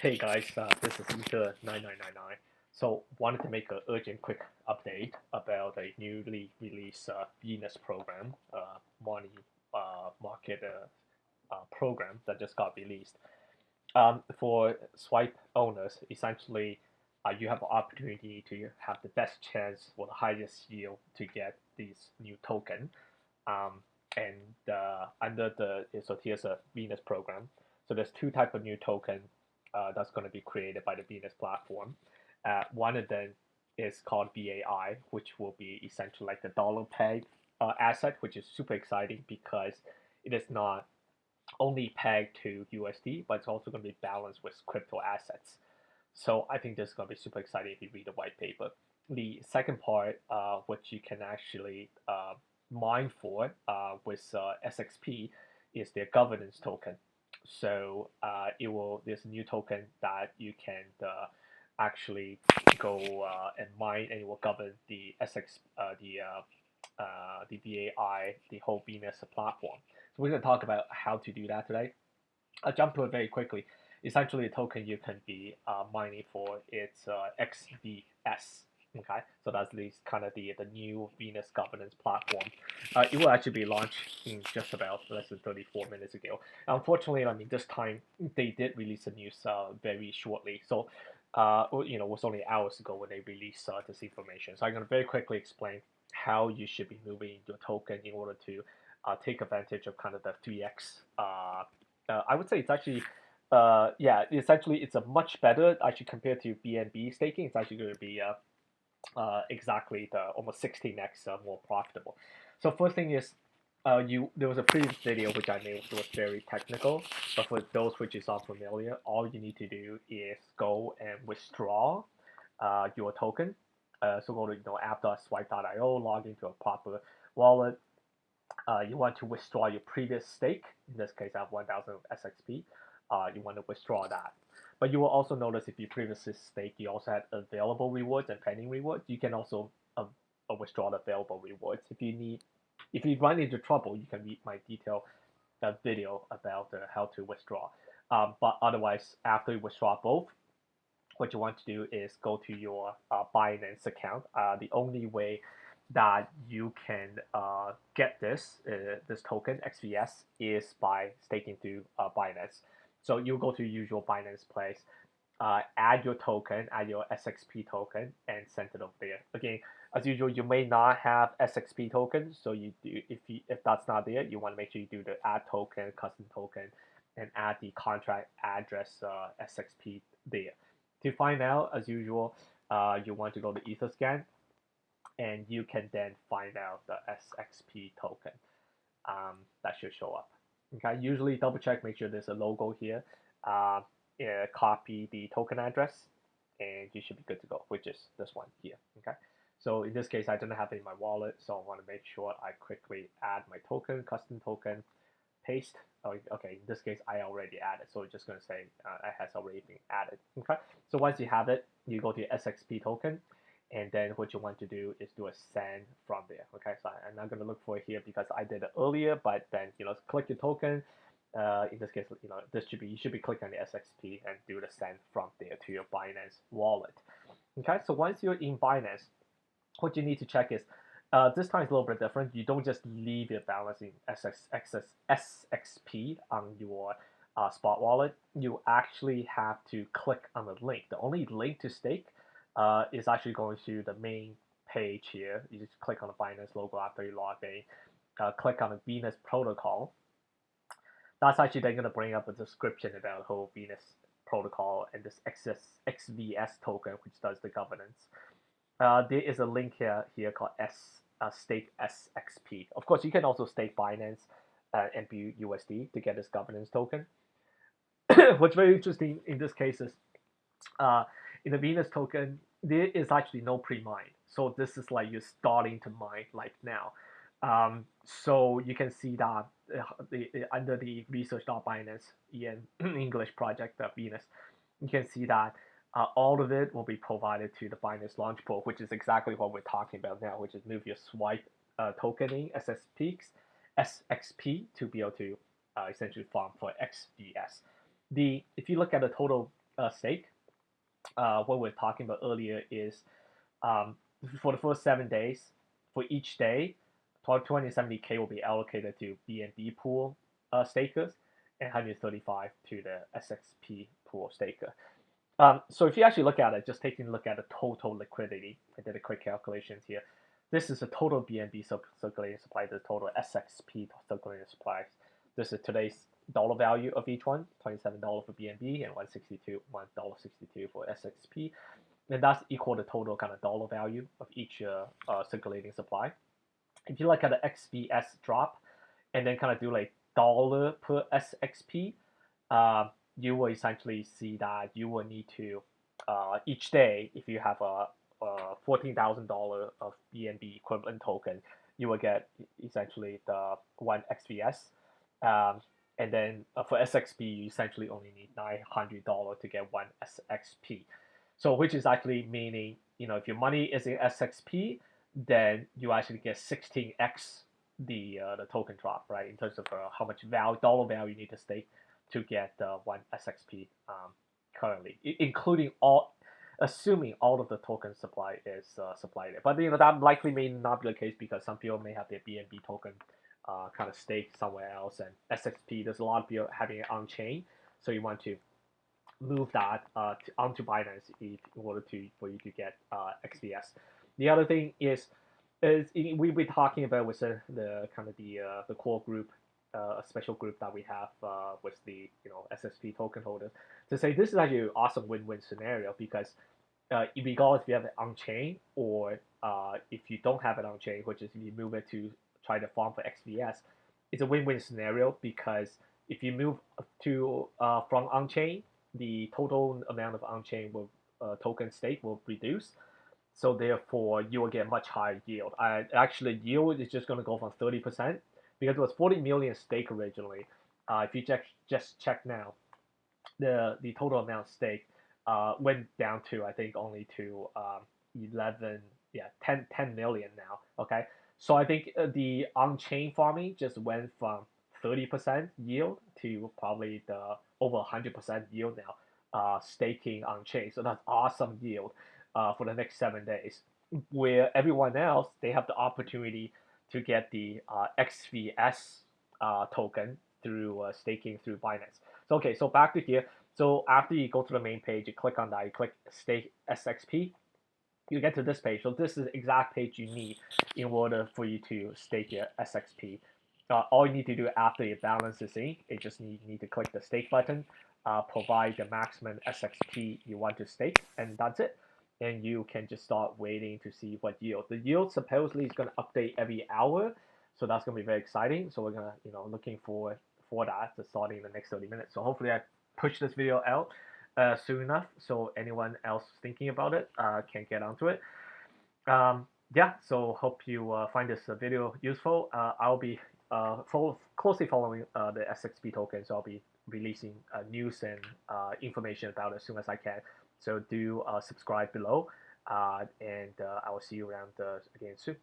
Hey guys, this is Ether9999. So wanted to make an urgent quick update about a newly released Venus program, money market program that just got released. For swipe owners, essentially, you have an opportunity to have the best chance for the highest yield to get these new token. Um, and under here's a Venus program. So there's two type of new token that's going to be created by the Venus platform. One of them is called VAI, which will be essentially like the dollar peg asset, which is super exciting because it is not only pegged to USD, but it's also going to be balanced with crypto assets. So I think this is going to be super exciting if you read the white paper. The second part, which you can actually mine for with SXP, is their governance token. So there's a new token that you can actually go and mine, and it will govern the the VAI, the whole Venus platform. So we're going to talk about how to do that today. I'll jump to it very quickly. Essentially, the token you can be mining for it's XVS. Okay, so that's kind of the new Venus governance platform. It will actually be launched in just about less than 34 minutes ago. Unfortunately, I mean this time they did release the news very shortly. So it was only hours ago when they released this information. So I'm going to very quickly explain how you should be moving your token in order to take advantage of kind of the 3x. I would say it's actually, essentially it's a much better actually compared to BNB staking. It's actually going to be exactly the almost 16x more profitable. So first thing is, there was a previous video which I made which was very technical, but for those which is unfamiliar, all you need to do is go and withdraw your token. So go to app.swipe.io, log into a proper wallet. You want to withdraw your previous stake. In this case, I have 1,000 SXP. You want to withdraw that. But you will also notice if you previously staked, you also had available rewards and pending rewards. You can also withdraw the available rewards. If you run into trouble, you can read my detailed video about how to withdraw. But otherwise, after you withdraw both, what you want to do is go to your Binance account. The only way that you can get this token XVS is by staking through Binance. So you go to your usual Binance place, add your token, add your SXP token, and send it over there. Again, as usual, you may not have SXP token, so you do if that's not there, you want to make sure you do the add token, custom token, and add the contract address SXP there. To find out, as usual, you want to go to Etherscan, and you can then find out the SXP token that should show up. Okay, usually double check, make sure there's a logo here. Copy the token address, and you should be good to go, which is this one here. Okay, so in this case, I don't have it in my wallet, so I want to make sure I quickly add my token, custom token, paste. Oh, okay, in this case, I already added, so it's just going to say it has already been added. Okay, so once you have it, you go to SXP token, and then what you want to do is do a send from there. Okay, so I'm not going to look for it here because I did it earlier, but then click your token. In this case, you should be clicking on the SXP and do the send from there to your Binance wallet. Okay, so once you're in Binance, what you need to check is this time is a little bit different. You don't just leave your balance in SXP on your spot wallet. You actually have to click on the link. The only link to stake is actually going to the main page here. You just click on the Binance logo after you log in. Click on the Venus protocol. That's actually then going to bring up a description about the whole Venus protocol and this XVS token, which does the governance. There is a link here called stake SXP. Of course, you can also stake Binance and BUSD to get this governance token. What's very interesting in this case is in the Venus token, there is actually no pre-mine. So this is like you're starting to mine like now. So you can see that under the research.binance in English project of Venus, you can see that all of it will be provided to the Binance launch pool, which is exactly what we're talking about now, which is move your swipe tokening SXP to be able to essentially farm for XVS. If you look at the total stake. What we're talking about earlier is for the first 7 days, for each day, 270K will be allocated to BNB pool stakers and 135 to the SXP pool staker. So if you actually look at it, just taking a look at the total liquidity, I did a quick calculations here. This is the total BNB circulating supply, the total SXP circulating supplies. This is today's dollar value of each one, $27 for BNB and $1.62 for SXP. And that's equal to total kind of dollar value of each circulating supply. If you look at the XBS drop and then kind of do like dollar per SXP, you will essentially see that you will need to each day, if you have a $14,000 of BNB equivalent token, you will get essentially the one XVS. And then for SXP, you essentially only need $900 to get one SXP. So which is actually meaning, if your money is in SXP, then you actually get 16x the token drop, right? In terms of how much dollar value you need to stake to get one SXP currently, including assuming all of the token supply is supplied. But that likely may not be the case because some people may have their BNB token kind of staked somewhere else, and SXP, there's a lot of people having it on chain, so you want to move that onto Binance in order for you to get XVS. The other thing is we've been talking about with the kind of the core group, a special group that we have with the SXP token holders, to say this is actually an awesome win-win scenario because regardless if you have it on chain or if you don't have it on chain, which is if you move it to try to farm for XVS, it's a win-win scenario because if you move to from on chain, the total amount of on chain token stake will reduce. So therefore, you will get much higher yield. Actually, yield is just going to go from 30% because it was 40 million stake originally. If you just check now, the total amount stake went down to I think only to 10 million now. Okay, so I think the on-chain farming just went from 30% yield to probably the over 100% yield now, staking on chain. So that's awesome yield for the next 7 days. Where everyone else, they have the opportunity to get the XVS token through staking through Binance. So okay, so back to here. So after you go to the main page, you click on that, you click stake SXP, you get to this page. So this is the exact page you need in order for you to stake your SXP. All you need to do after your balance is in, you just need to click the stake button, provide the maximum SXP you want to stake, and that's it. And you can just start waiting to see what yield. The yield supposedly is going to update every hour, so that's going to be very exciting. So we're going to, looking for that to start in the next 30 minutes. So hopefully I push this video out soon enough, so anyone else thinking about it can get onto it. Yeah, so hope you find this video useful. I'll be closely following the SXP token, so I'll be releasing news and information about it as soon as I can. So do subscribe below, and I will see you around again soon.